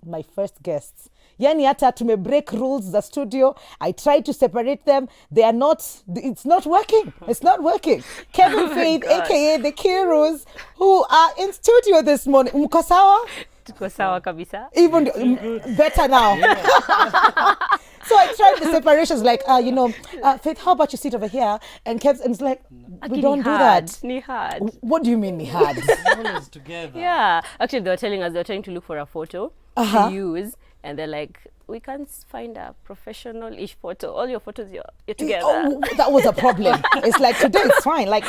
My first guests. Yani hata tume break rules the studio. I tried to separate them. They are not, it's not working. It's not working. Kevin Faith, aka the Kiirus, who are in studio this morning. Mko sawa? Tuko sawa kabisa. Even better now. So I tried the separations, like, Faith, how about you sit over here? And Kevin's like, we don't do that. Ni hard. What do you mean, ni hard? Always together. Yeah. Actually, they were telling us they were trying to look for a photo to use. And they're like, we can't find a professional-ish photo. All your photos, you're together. Oh, that was a problem. It's like, today it's fine. Like,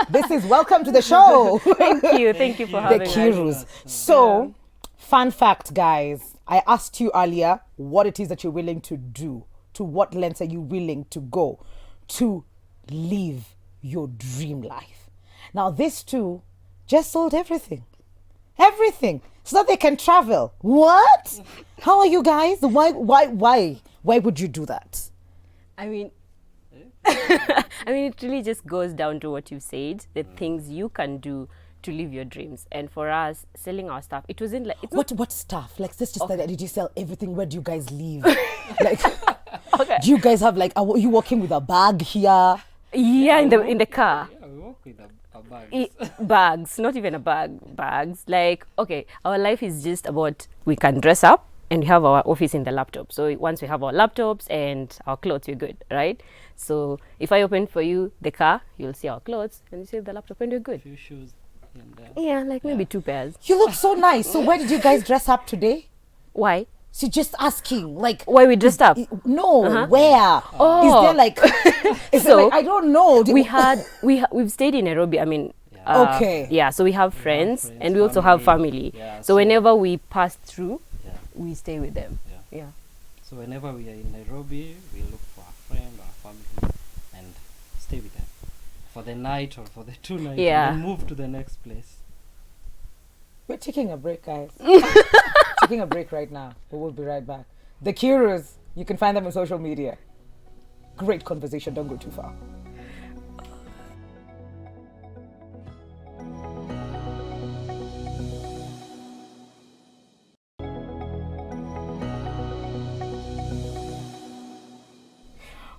this is welcome to the show. Thank you for having The Kiirus. So, fun fact, guys. I asked you earlier what it is that you're willing to do. To what lengths are you willing to go to live your dream life? Now, these two just sold everything. Everything. So that they can travel. What? How are you guys? Why would you do that? I mean, it really just goes down to what you said, the things you can do to live your dreams. And for us, selling our stuff, it wasn't like... What stuff? Like, this just like, did you sell everything? Where do you guys live? Like, do you guys have like, are you walking with a bag here? Yeah, in the car. Yeah, we walk with a bag. Bags, not even a bag, bags. Like, okay, our life is just about, we can dress up and we have our office in the laptop. So once we have our laptops and our clothes, we're good, right? So if I open for you the car, you'll see our clothes and you see the laptop and we're good. Few shoes. And, Yeah, like maybe 2 pairs. You look so nice. So where did you guys dress up today? Why? So just asking, like... Why we dressed up? No, where? Oh. Is there like... is there like, I don't know. We've stayed in Nairobi, I mean... Okay. Yeah, so we have friends and we also have family. Yeah, so whenever we pass through, we stay with them. Yeah. So whenever we are in Nairobi, we look for a friend or a family and stay with them for the night or for the 2 nights. Yeah. And then move to the next place. We're taking a break, guys. Taking a break right now. But we'll be right back. The Kiirus, you can find them on social media. Great conversation. Don't go too far.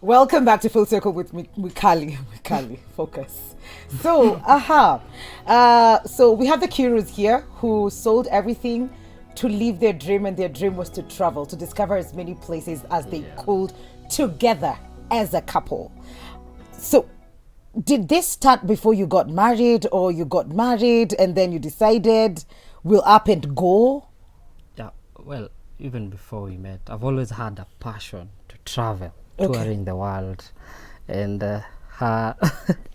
Welcome back to Full Circle with Mikali. Focus. So, so we have the Kiirus here who sold everything to live their dream, and their dream was to travel, to discover as many places as they could together as a couple. So, did this start before you got married, or you got married and then you decided we'll up and go? Yeah, well, even before we met, I've always had a passion to travel. Okay. Touring the world, and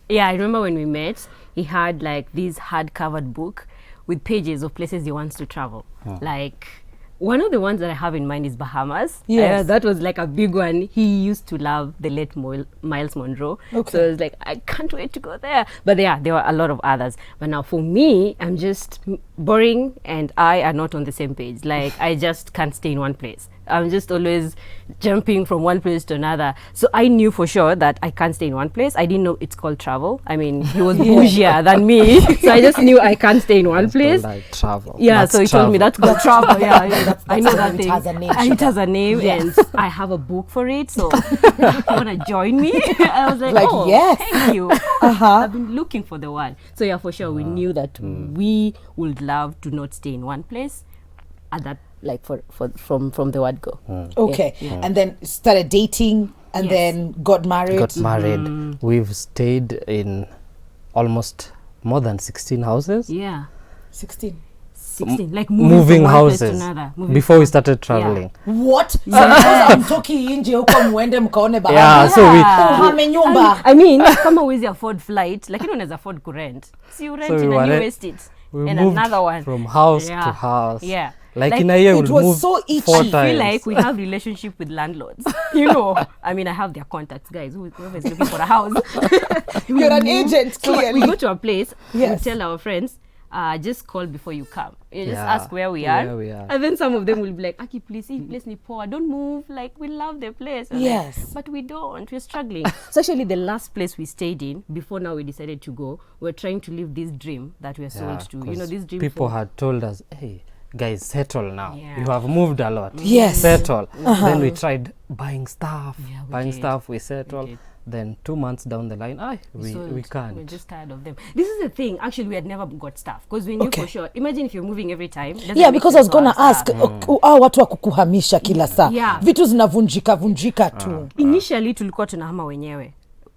Yeah, I remember when we met, he had like this hard-covered book with pages of places he wants to travel. Like, one of the ones that I have in mind is Bahamas. Yes. That was like a big one. He used to love the late Miles Monroe. Okay. So it was like, I can't wait to go there. But yeah, there were a lot of others. But now for me, I'm just boring and I are not on the same page. Like, I just can't stay in one place. I'm just always jumping from one place to another. So I knew for sure that I can't stay in one place. I didn't know it's called travel. I mean, he was bougier than me. So I just knew I can't stay in one place. Like travel. Yeah, That's so he told me that's called travel. Yeah, I know that it thing. has a name, And it has a name, Yes. and I have a book for it. So you want to join me? I was like, oh, yes. thank you. I've been looking for the one. So yeah, for sure, we knew that we would love to not stay in one place at that, like from the word go. Okay. Yeah. And then started dating and Yes. then got married. Got married. We've stayed in almost more than 16 houses. Yeah, 16. 16, like Moving from one place to houses another. Moving before we started traveling. What? I'm talking nje huko muende mkaone bahari. Yeah, so we Uhame nyumba. I mean, kama huwezi afford flight, lakini unaweza afford kurent. Si you rent So we in were and you rent- waste it. we And moved another one. from house Yeah. to house. Yeah. Like Like, in a year, it we'll was move so itchy. 4 I times. I feel like we have relationship with landlords. You know, I mean, I have their contacts, guys. Whoever is looking for a house. You're an agent, So clearly. we go to a place, Yes. we tell our friends, just call before you come. You just Yeah, ask where we are. where we are. And then some of them will be like, Aki, please, this place ni poor. Don't move. Like, we love the place. And Yes. like, but we don't. We're struggling. So actually, the last place we stayed in, before now we decided to go, we're trying to live this dream that we're sold to. You know, 'cause this dream people for... had told us, hey, guys, settle now. Yeah. You have moved a lot. Yes. Settle. Then we tried buying stuff. Yeah, we buying did. stuff, we settle. did. Then 2 months down the line, we We're can't. just tired of them. This is the thing. Actually, we had never got stuff because we knew Okay. for sure. Imagine if you're moving every time. doesn't Yeah, make because I was sense for gonna our ask stuff. watu wa kukuhamisha kila saa. Yeah. Vitu zinavunjika tu. Initially tulikuwa tunahama wenyewe.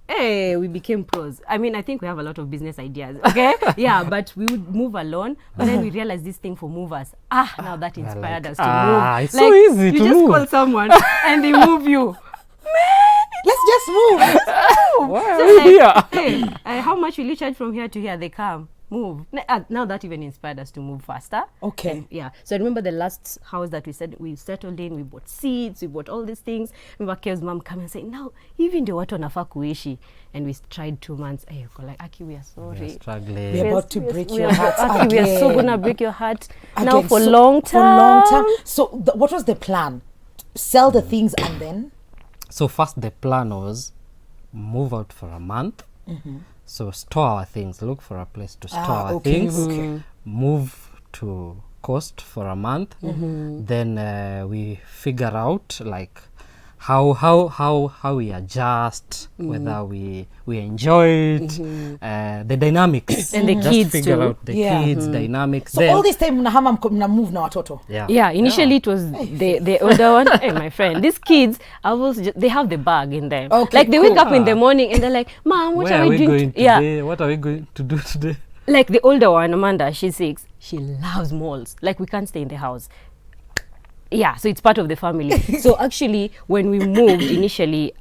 Hey, we became pros. I mean, I think we have a lot of business ideas. Okay, yeah, but we would move alone. But then we realized this thing for movers. Now that inspired us to move. it's so easy you to just move. call someone and they move you. Let's just move. Why So are we like, here? hey, how much will you charge from here to here? They come. Move. Now that even inspired us to move faster. Okay. And yeah. So I remember the last house that we said we settled in, we bought seeds, we bought all these things. Remember Kev's mom coming and saying, now even the watu wanafaa kuishi. And we tried 2 months. Hey, like, Aki, we are sorry. We're struggling. We're about to break we your are- heart Aki, we are so again. gonna break your heart now Again, for so- long time. For long time. So what was the plan? Sell the things and then? So first the plan was move out for a month. So store our things, look for a place to store our okay, things, okay. move to coast for a month. Then we figure out like how we adjust, whether we enjoy it, the dynamics, And the just kids figure too. out the Yeah. kids dynamics. So then, all this time mnahama mna move na watoto. Yeah, initially it was the older one. Hey, my friend, these kids, they have the bag in them. Okay, like they wake cool. up in the morning and they're like, Mom, what where are we doing? going Yeah, today? What are we going to do today? like the older one, Amanda, she's 6. She loves malls. Like we can't stay in the house. Yeah, so it's part of the family. So actually, when we moved initially,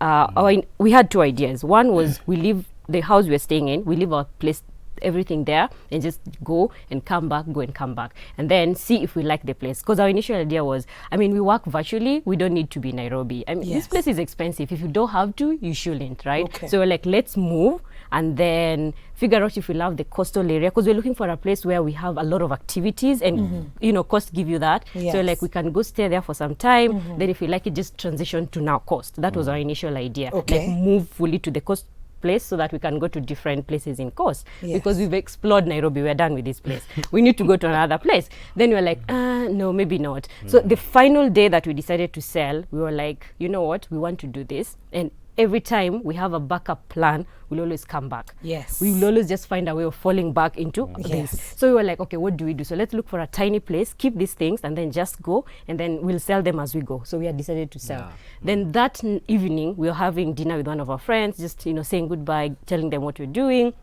we had 2 ideas. One was we leave the house we're staying in, we leave our place, everything there, and just go and come back, go and come back, and then see if we like the place. Because our initial idea was, I mean, we work virtually, we don't need to be in Nairobi. I mean, Yes. this place is expensive. If you don't have to, you shouldn't, right? Okay. So we're like, let's move and then figure out if we love the coastal area, because we're looking for a place where we have a lot of activities and you know, coast give you that. Yes. So like we can go stay there for some time, then if we like it, just transition to now coast. That was our initial idea. Okay. Like move fully to the coast place so that we can go to different places in coast. Yes. Because we've explored Nairobi, we're done with this place. We need to go to another place. Then we're like, no, maybe not. So the final day that we decided to sell, we were like, you know what, we want to do this. And every time we have a backup plan, we'll always come back. Yes. We will always just find a way of falling back into Yes. this. So we were like, okay, what do we do? So let's look for a tiny place, keep these things, and then just go, and then we'll sell them as we go. So we had decided to sell. Yeah. Then that evening, we were having dinner with one of our friends, just, you know, saying goodbye, telling them what we're doing.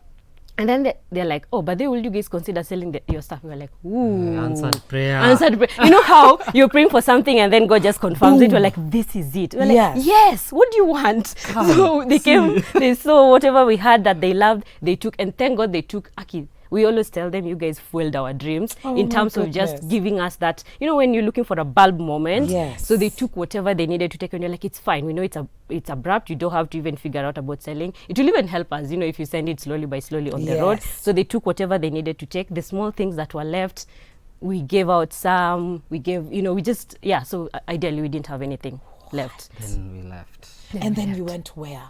And then they're like, oh, but then will you guys consider selling your stuff? We were like, ooh. Answered prayer. Answered prayer. You know how you're praying for something and then God just confirms it? We're like, this is it. We're like, Yes. yes, what do you want? So they came, they saw whatever we had that they loved, they took, and thank God they took Aki. We always tell them, you guys fueled our dreams in my terms of goodness. just giving us that, you know, when you're looking for a bulb moment. Yes. So they took whatever they needed to take, and you're like, it's fine. We know it's abrupt. You don't have to even figure out about selling. It will even help us, you know, if you send it slowly by slowly on the road. Yes. So they took whatever they needed to take. The small things that were left, we gave out some. We gave, you know, we just, yeah. So ideally, we didn't have anything left. Then we left. And then you went where?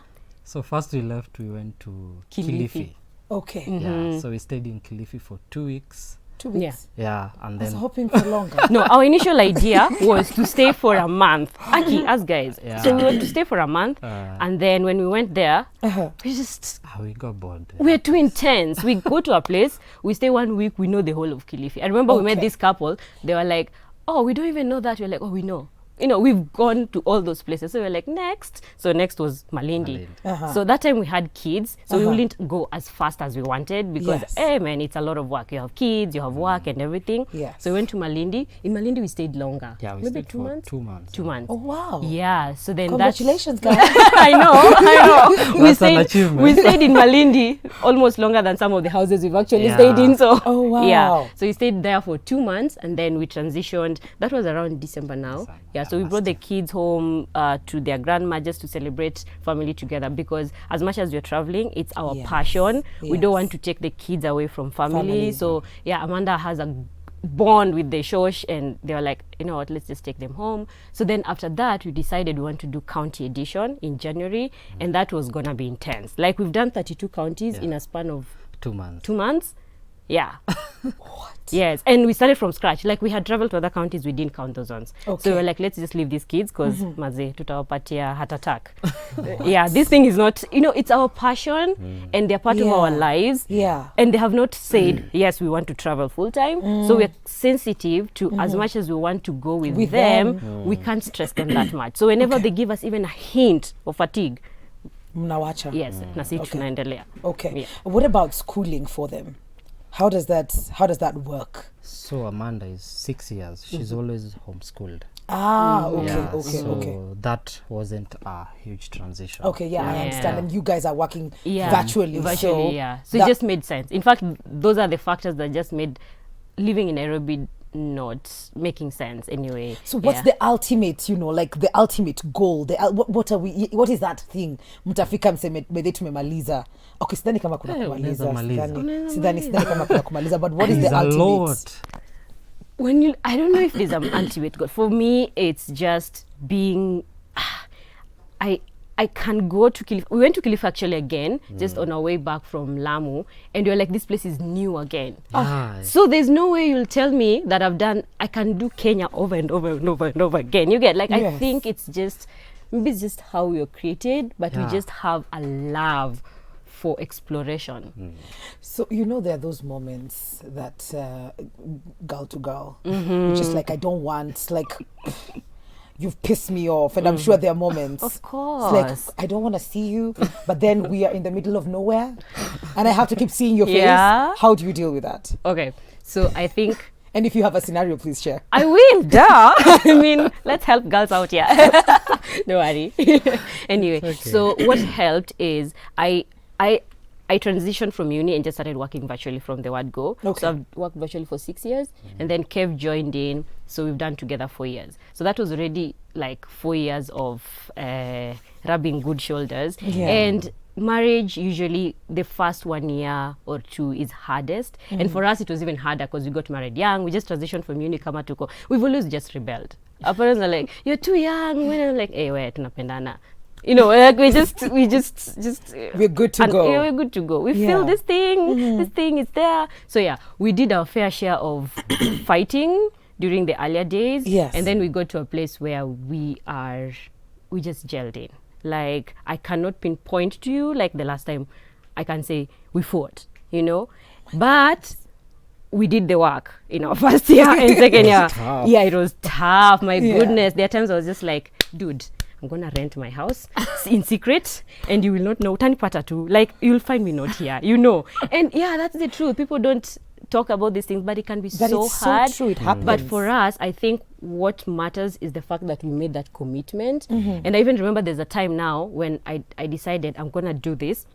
So first we left, we went to Kilifi. Kilifi. Okay. Yeah, so we stayed in Kilifi for 2 weeks. 2 weeks. Yeah, and I was then hoping for longer. No, our initial idea was to stay for a month. Aki, us guys. Yeah. So we were to stay for a month, and then when we went there, Uh-huh. we just we got bored. we're too intense. We go to a place, we stay 1 week, we know the whole of Kilifi. I remember we met Okay. this couple, they were like, oh, we don't even know that. We're like, oh, we know. You know, we've gone to all those places. So we're like, next. So next was Malindi. Uh-huh. So that time we had kids. So we Uh-huh. wouldn't go as fast as we wanted because, Yes. hey, man, it's a lot of work. You have kids, you have work and everything. Yes. So we went to Malindi. In Malindi, we stayed longer. Yeah, we Maybe stayed 2 for months? 2 months. 2 months. Oh, wow. Yeah. So then Congratulations, guys. I know. That's an achievement. We stayed in Malindi almost longer than some of the houses we've actually Yeah. stayed in. So Oh, wow. yeah. So we stayed there for 2 months and then we transitioned. That was around December now. December, Yeah. So we last brought the year. kids home to their grandma just to celebrate family together because as much as we're traveling, it's our Yes. passion. We don't Yes. want to take the kids away from family. Family. So yeah, Amanda has a bond with the shosh and they were like, you know what, let's just take them home. So then after that we decided we want to do county edition in January and that was gonna be intense. Like we've done 32 counties in a span of 2 months. 2 months. Yeah. What? Yes, and we started from scratch. Like we had traveled to other counties, we didn't count those ones. Okay. So we were like, let's just leave these kids because maze tutawapatia heart attack. Yeah, this thing is not, it's our passion and they're part of our lives. Yeah. And they have not said, yes, we want to travel full time. So we're sensitive to as much as we want to go with them, we can't stress them that much. So whenever they give us even a hint of fatigue, Mnawacha. yes, nasi tunaendelea. Okay. Yeah. What about schooling for them? How does that work? So Amanda is 6 years. She's always homeschooled. Okay, Yeah, okay, so okay. that wasn't a huge transition. Okay, yeah, I understand. And you guys are working Yeah, virtually. So yeah. So it just made sense. In fact, those are the factors that just made living in Nairobi not making sense anyway. So what's the ultimate, like the ultimate goal? What is that thing? Mtafika mseme tumemaliza. Okay, sidhani kama kuna kumaliza. Sidhani kama kuna kumaliza, but what is the ultimate? A lot. I don't know if there's an ultimate goal. For me, it's just being I can go to Kilifi. We went to Kilifi actually again, just on our way back from Lamu, and we were like, this place is new again. So there's no way you'll tell me that I can do Kenya over and over and over and over again. You get, like, I think maybe it's just how we were created, but we just have a love for exploration. So there are those moments that girl to girl, just like I don't want, like you've pissed me off, and I'm sure there are moments. Of course. It's like I don't want to see you, but then we are in the middle of nowhere, and I have to keep seeing your face. Yeah. How do you deal with that? Okay, so I think. And if you have a scenario, please share. I will, duh. I mean, let's help girls out here. Don't worry. Anyway, so what helped is I transitioned from uni and just started working virtually from the word go. Okay. So I've worked virtually for 6 years, and then Kev joined in. So we've done together 4 years. So that was already like 4 years of rubbing good shoulders. Yeah. And marriage, usually the first 1 year or two is hardest. And for us, it was even harder because we got married young. We just transitioned from uni kama tuko. We've always just rebelled. Our parents are like, you're too young. When I'm like, hey, wait, tunapendana. Like we're good to go. Yeah, we're good to go. We feel this thing. This thing is there. So yeah, we did our fair share of fighting during the earlier days. Yes. And then we got to a place where we just gelled in. Like I cannot pinpoint to you like the last time I can say we fought, but we did the work in our first year and second year. Yeah, it was tough. My goodness. There are times I was just like, dude, I'm gonna rent my house in secret, and you will not know. Tanipata too. Like you'll find me not here. And yeah, that's the truth. People don't talk about these things, but it can be so hard. So true. It happens. But for us, I think what matters is the fact that we made that commitment. And I even remember there's a time now when I decided I'm gonna do this.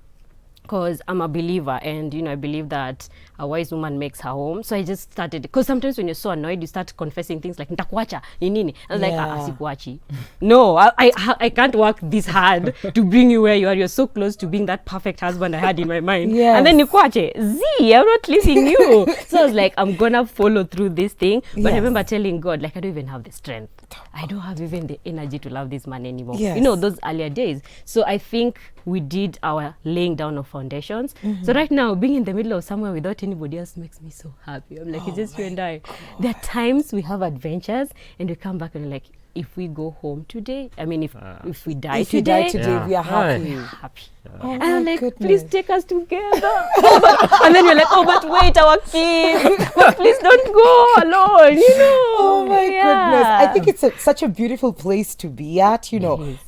Because I'm a believer, and I believe that a wise woman makes her home. So I just started, because sometimes when you're so annoyed, you start confessing things like nitakuacha ni nini. I was like, sikuachi. No, I can't work this hard to bring you where you are. You're so close to being that perfect husband I had in my mind. And then nikuache, I'm not leaving you. So I was like, I'm gonna follow through this thing. But I remember telling God, like, I don't even have the strength. I don't have even the energy to love this man anymore. Those earlier days. So I think we did our laying down of foundations. So right now, being in the middle of somewhere without anybody else makes me so happy. I'm like, it's just you and I. God. There are times we have adventures and we come back and like, if we go home today, I mean, if we die today, we are happy. We're happy. And I'm like, please take us together. And then you're like, but wait, our kids. But please don't go alone, Oh my goodness. I think it's such a beautiful place to be at,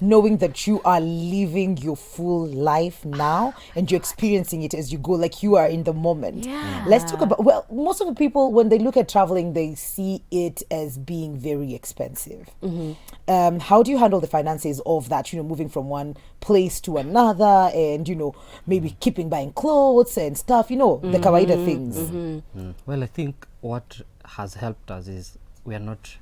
knowing that you are living your full life now and you're experiencing it as you go, like you are in the moment. Yeah. Let's talk about, most of the people, when they look at traveling, they see it as being very expensive. How do you handle the finances of that, moving from one place to another and, maybe keeping buying clothes and stuff, the kawaida things? Well, I think what has helped us is we are not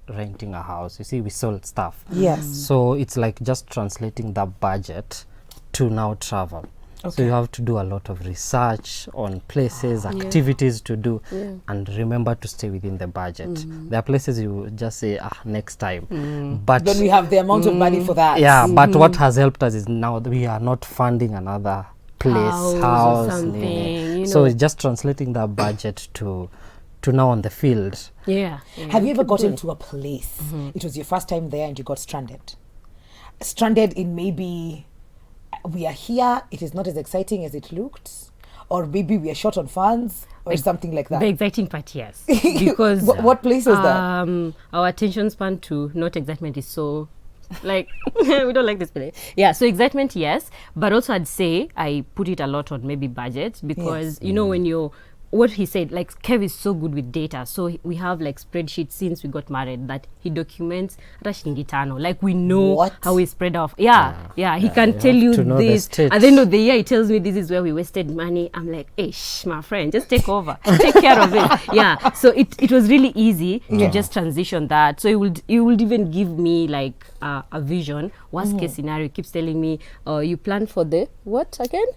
renting a house. You see, we sold stuff. Yes. So it's like just translating that budget to now travel. So you have to do a lot of research on places, activities to do, and remember to stay within the budget. There are places you just say, next time. But then we have the amount of money for that. Yeah, but what has helped us is now that we are not funding another place, house, or something, So it's just translating that budget to to now on the field. Yeah. Have you ever gotten to a place, it was your first time there and you got stranded? Stranded in maybe, we are here, it is not as exciting as it looked, or maybe we are short on funds, or something like that. The exciting part, yes. Because what place was that? our attention span to not excitement is so like we don't like this place. Yeah, so excitement, yes, but also I'd say I put it a lot on maybe budget, because you know, when you're, what he said, like Kev is so good with data, so we have like spreadsheets since we got married that he documents like we know how we spread off. He can tell you this at the end of the year. He tells me this is where we wasted money. I'm like, ish, my friend, just take over, take care of it. So it was really easy to just transition that. So it would even give me like a vision. Worst case scenario, he keeps telling me, you plan for the what again?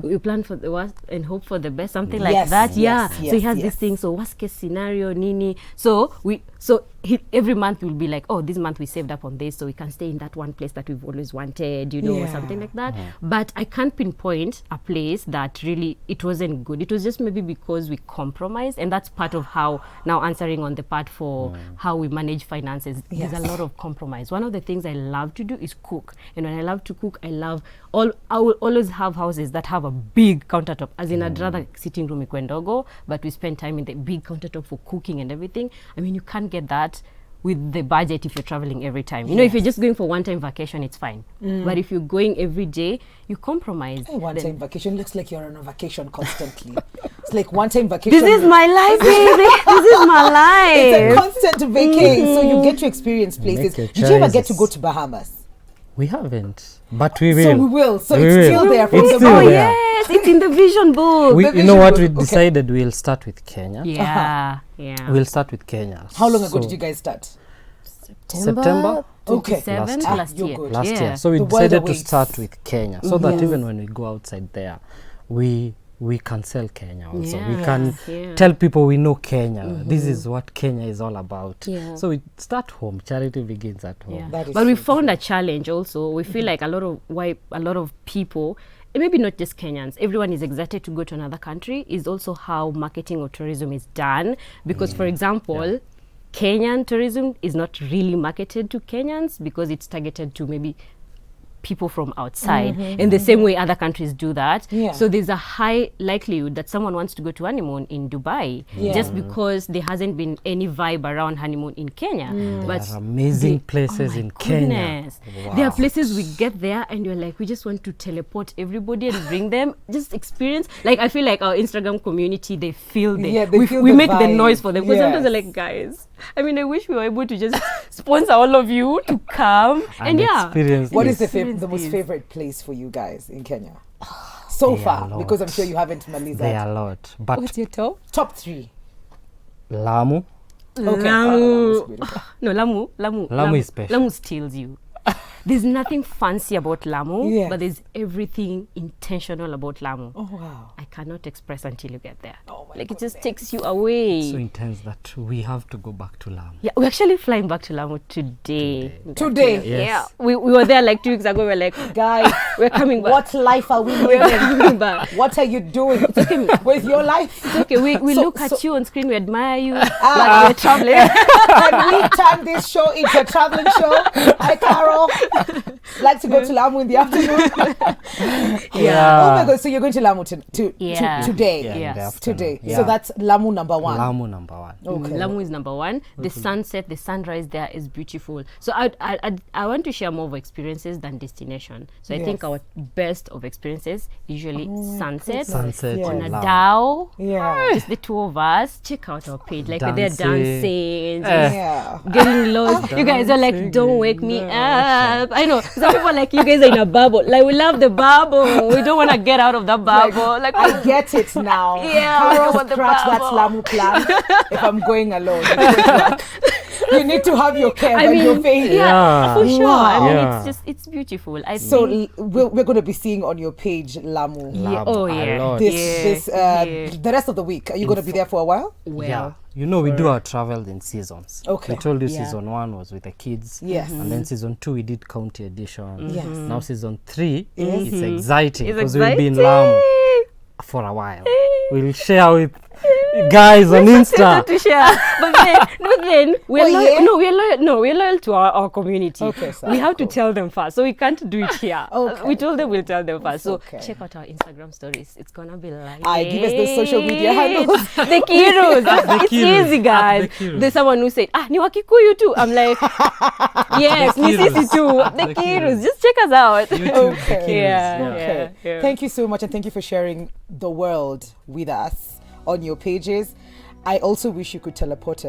You plan for the worst and hope for the best, something like that. So he has this thing. So worst case scenario, Nini. So every month will be like, oh, this month we saved up on this, so we can stay in that one place that we've always wanted, you know, or something like that. But I can't pinpoint a place that really it wasn't good. It was just maybe because we compromised, and that's part of how, now answering on the part for how we manage finances. There's a lot of compromise. One of the things I love to do is cook, and when I love to cook, I will always have houses that have a big countertop, as in I'd rather sitting room ikwendogo, but we spend time in the big countertop for cooking and everything. I mean, you can't get that with the budget if you're traveling every time. You know, if you're just going for one-time vacation, it's fine. But if you're going every day, you compromise. Hey, one-time vacation looks like you're on a vacation constantly. It's like one-time vacation. This is my life, baby. This is my life. It's a constant vacation, so you get to experience places. Did you ever get to go to Bahamas? We haven't, but we will. So we will. So we it's will. still there. It's still there. Yes, it's in the vision book. You know what, we decided we'll start with Kenya. We'll start with Kenya. How long ago did you guys start? September. Okay. Last year. Last year. So we decided to start with Kenya, so that even when we go outside there, we can sell Kenya also. We can tell people we know Kenya. This is what Kenya is all about. So we start home. Charity begins at home. But we found a challenge also. We feel like a lot of people, and maybe not just Kenyans, everyone is excited to go to another country, is also how marketing or tourism is done. Because for example, Kenyan tourism is not really marketed to Kenyans, because it's targeted to maybe people from outside in the same way other countries do that. So there's a high likelihood that someone wants to go to honeymoon in Dubai just because there hasn't been any vibe around honeymoon in Kenya. But there are amazing places in Kenya. There are places we get there and you're like, we just want to teleport everybody and bring them, just experience. Like, I feel like our Instagram community, they feel we make the noise for them, because sometimes they're like, guys, I mean, I wish we were able to just sponsor all of you to come and experience. What is the most favorite place for you guys in Kenya so far? Because I'm sure you haven't Maliza. There are a lot. But what's your top 3? Lamu. Okay. Lamu is special. Lamu steals you. There's nothing fancy about Lamu, but there's everything intentional about Lamu. Oh, wow. I cannot express until you get there. Like, it just takes you away. So intense that we have to go back to Lamu. Yeah, we're actually flying back to Lamu today. Today? Yes. Yeah. We were there like 2 weeks ago. We're like, guys, we're coming back. What life are we living? What are you doing? It's okay with your life? It's okay. We look at you on screen, we admire you, but we're traveling. And we turn this show into a traveling show. Hi, Carol. Like to go to Lamu in the afternoon. Oh my God! So you're going to Lamu today? Yes. Today. So that's Lamu number 1. Lamu number 1. Okay. Lamu is number 1. The sunset, the sunrise there is beautiful. So I want to share more of experiences than destination. So I think our best of experiences usually sunset on a dhow. Just the 2 of us. Check out our page. Like we're there dancing, getting lost. You guys are like, don't wake me up. I know. Some people are like, you guys are in a bubble. Like, we love the bubble. We don't want to get out of the bubble. Like I get it now. Carol, scratch that Lamu plan. If I'm going alone, you need to have your care and your faith. For sure. I mean, it's beautiful. We're going to be seeing on your page Lamu. The rest of the week. Are you going to be there for a while? Well, you know, we do our travels in seasons. Okay. We told you season 1 was with the kids. Yes. And then season 2 we did county edition. Yes. Now season 3 it's exciting because we'll be in Lamu for a while. We'll share with guys on Not Insta. to share. But then we're Oh, loyal. yeah? No, we're loyal. No, we're loyal to our community. Okay, so we have cool. to tell them first, so we can't do it here. Okay. We told them we'll tell them first. So okay. check out our Instagram stories. It's gonna be like. Give us the social media handles. The Kiirus. It's Kiirus. easy, guys. The Kiirus. There's someone who said, ni Wakikuyu too. I'm like, yes, The ni Kiirus. sisi too. The The Kiirus. Kiirus. Just check us out. YouTube, Okay. the Kiirus, Yeah. Okay. Yeah. Thank you so much, and thank you for sharing the world with us on your pages. I also wish you could teleport us